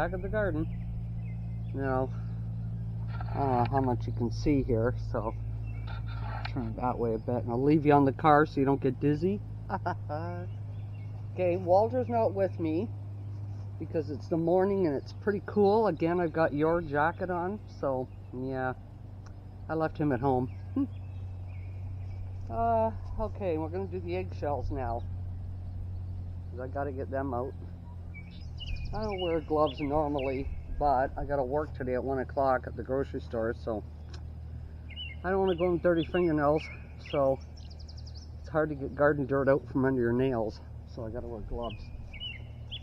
Back of the garden. Now, I don't know how much you can see here, so turn it that way a bit, and I'll leave you on the car so you don't get dizzy. Okay, Walter's not with me because it's the morning and it's pretty cool. Again, I've got your jacket on, so yeah, I left him at home. Okay, we're gonna do the eggshells now, because I gotta get them out. I don't wear gloves normally, but I gotta work today at 1 o'clock at the grocery store, so I don't want to go in dirty fingernails, so it's hard to get garden dirt out from under your nails, so I gotta wear gloves.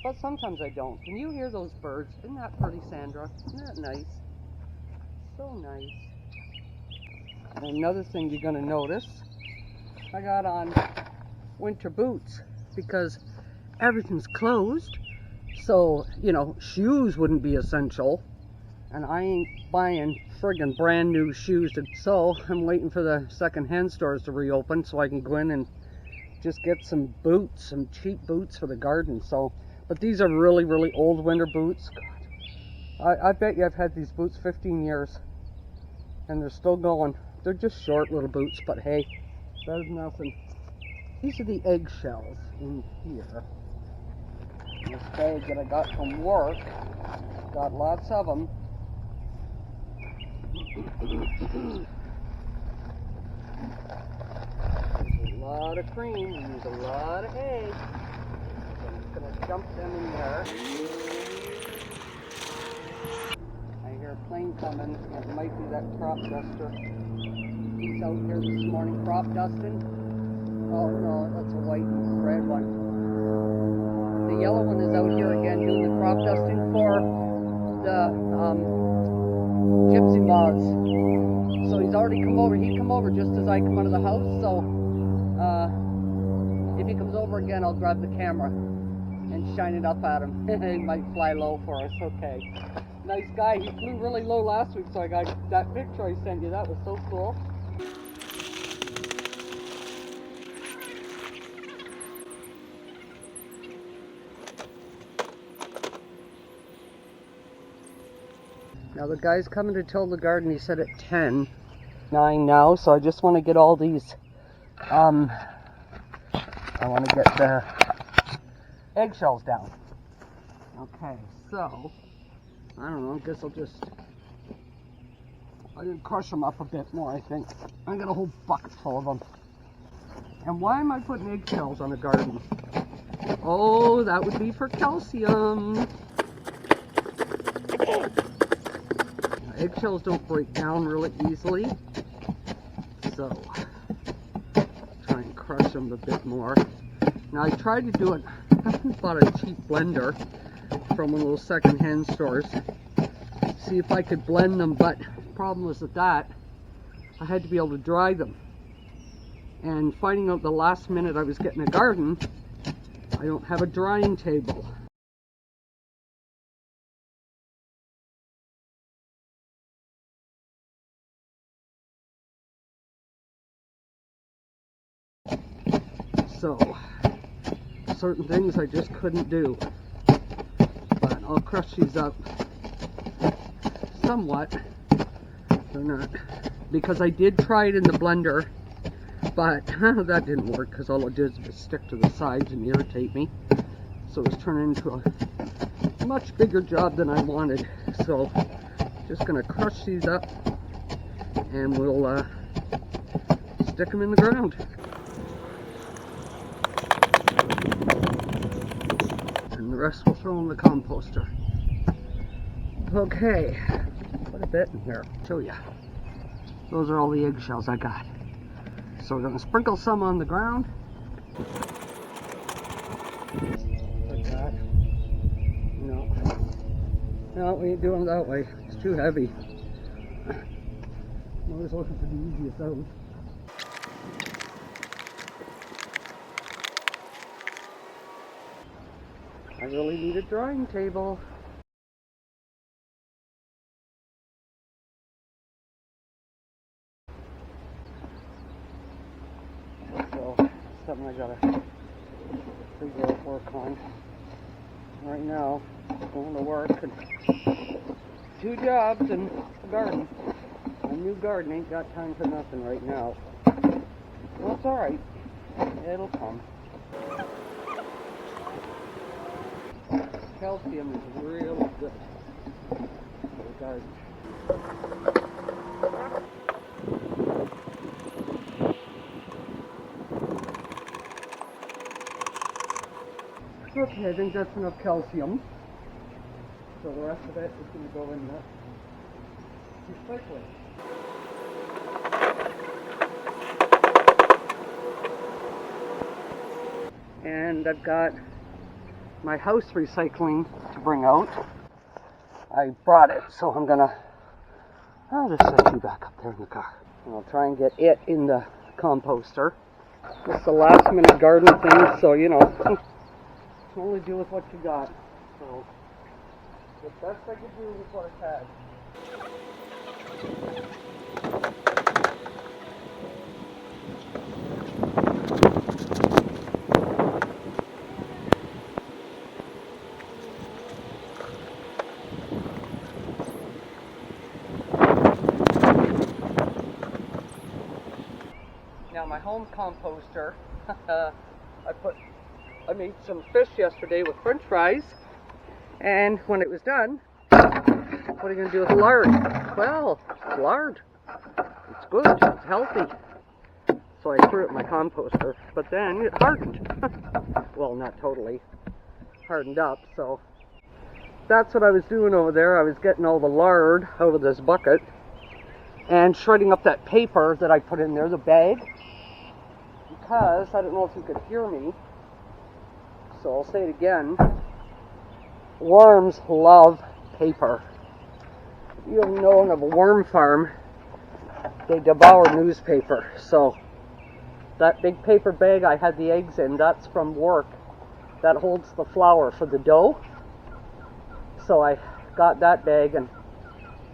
But sometimes I don't. Can you hear those birds? Isn't that pretty, Sandra? Isn't that nice? So nice. And another thing you're gonna notice, I got on winter boots because everything's closed. So, you know, shoes wouldn't be essential, and I ain't buying friggin' brand new shoes. So I'm waiting for the second-hand stores to reopen so I can go in and just get some boots, some cheap boots for the garden. So, but these are really, really old winter boots. God, I bet you I've had these boots 15 years, and they're still going. They're just short little boots, but hey, better than nothing. These are the eggshells in here. This bag that I got from work, got lots of them. There's a lot of cream, we use a lot of eggs. So I'm just going to dump them in there. I hear a plane coming. It might be that crop duster. He's out here this morning crop dusting. Oh no, that's a white and red one. The yellow one is out here again doing the crop dusting for the gypsy moths. So he's already come over. He'd come over just as I come out of the house. So if he comes over again, I'll grab the camera and shine it up at him. He might fly low for us. Okay. Nice guy. He flew really low last week, so I got that picture I sent you. That was so cool. Now the guy's coming to till the garden. He said at 10:09 now, so I just want to get all these, I want to get the eggshells down. Okay, so, I don't know, I guess I can crush them up a bit more, I think. I got a whole bucket full of them. And why am I putting eggshells on a garden? Oh, that would be for calcium. Eggshells don't break down really easily, so try and crush them a bit more. Now I tried to do it, I bought a cheap blender from one of those second-hand stores, see if I could blend them, but the problem was that I had to be able to dry them. And finding out the last minute I was getting a garden, I don't have a drying table. So, certain things I just couldn't do. But I'll crush these up somewhat. They're not, because I did try it in the blender, but that didn't work because all it did was stick to the sides and irritate me. So it was turning into a much bigger job than I wanted. So, just going to crush these up and we'll stick them in the ground. And the rest we'll throw in the composter. Okay, put a bit in here. Show ya. Those are all the eggshells I got. So we're gonna sprinkle some on the ground. Like that. No, we ain't doing it that way. It's too heavy. I'm always looking for the easiest out. I really need a drying table. So, something I gotta figure out, work on. right now, going to work and 2 jobs and a garden. A new garden, ain't got time for nothing right now. Well, it's alright. It'll come. Calcium is really good for the garden. Okay, I think that's enough calcium. So the rest of it is going to go in the recycling. And I've got my house recycling to bring out. I brought it, so I'll just set you back up there in the car. And I'll try and get it in the composter. It's a last minute garden thing, so you know, only do with what you got. So the best I could do with what I had. Now my home composter, I made some fish yesterday with French fries, and when it was done, what are you going to do with the lard? Well, it's lard. It's good. It's healthy. So I threw it in my composter, but then it hardened. Well, not totally. Hardened up, so that's what I was doing over there. I was getting all the lard out of this bucket and shredding up that paper that I put in there, the bag, because I don't know if you could hear me, so I'll say it again. Worms love paper. If you have known of a worm farm, they devour newspaper. So that big paper bag I had the eggs in, that's from work. That holds the flour for the dough. So I got that bag and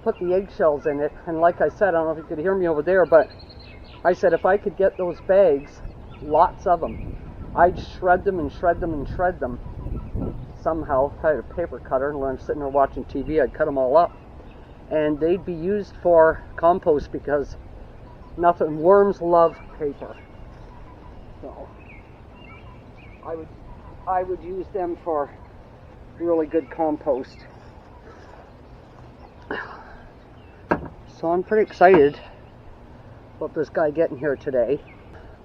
put the eggshells in it. And like I said, I don't know if you could hear me over there, but I said if I could get those bags, lots of them, I'd shred them and shred them and shred them. Somehow, if I had a paper cutter, and when I'm sitting there watching TV, I'd cut them all up. And they'd be used for compost because worms love paper. So I would use them for really good compost. So I'm pretty excited about this guy getting here today.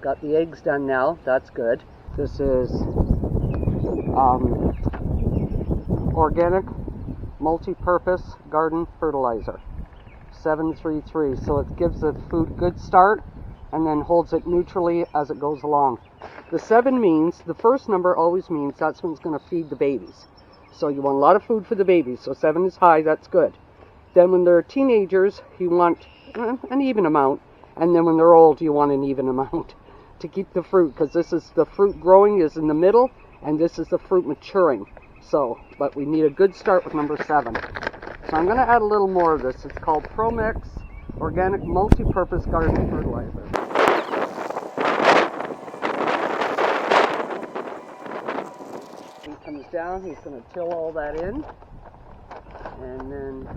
Got the eggs done now, that's good. This is organic multi-purpose garden fertilizer, 733. So it gives the food a good start and then holds it neutrally as it goes along. The 7 means, the first number always means that's when it's going to feed the babies. So you want a lot of food for the babies, so 7 is high, that's good. Then when they're teenagers, you want an even amount, and then when they're old, you want an even amount to keep the fruit, because this is the fruit growing is in the middle, and this is the fruit maturing. So, but we need a good start with number 7. So I'm going to add a little more of this. It's called ProMix Organic Multi-Purpose Garden Fertilizer. He comes down, he's going to till all that in, and then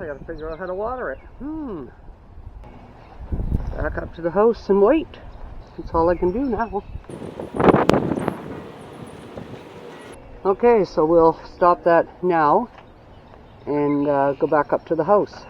I got to figure out how to water it. Back up to the house and wait. That's all I can do now. Okay, so we'll stop that now and go back up to the house.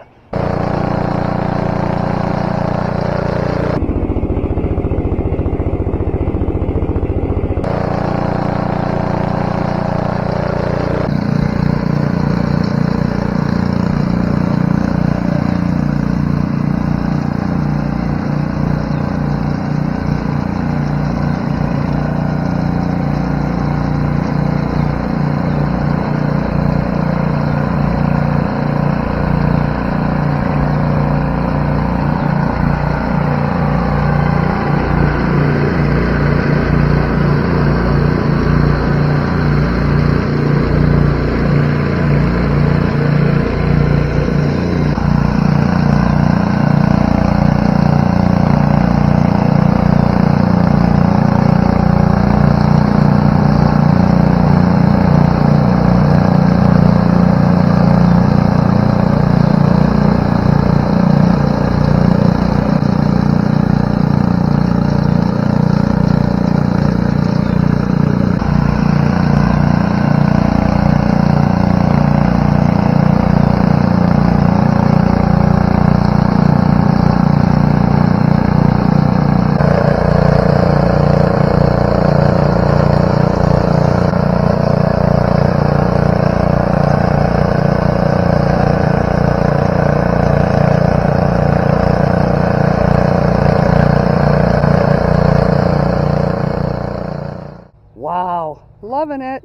Loving it.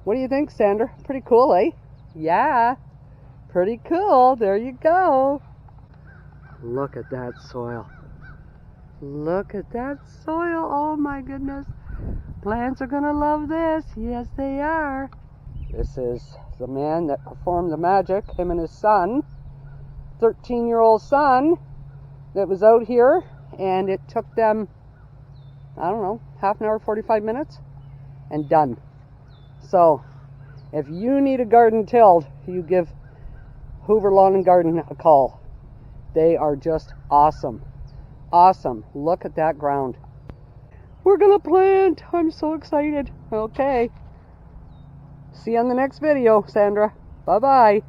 What do you think, Sandra? Pretty cool, eh? Yeah. Pretty cool. There you go. Look at that soil. Look at that soil. Oh my goodness. Plants are gonna love this. Yes, they are. This is the man that performed the magic, him and his son, 13-year-old son, that was out here, and it took them, I don't know, half an hour, 45 minutes, and done. So, if you need a garden tilled, you give Hoover Lawn and Garden a call. They are just awesome. Awesome. Look at that ground. We're gonna plant. I'm so excited. Okay. See you on the next video, Sandra. Bye-bye.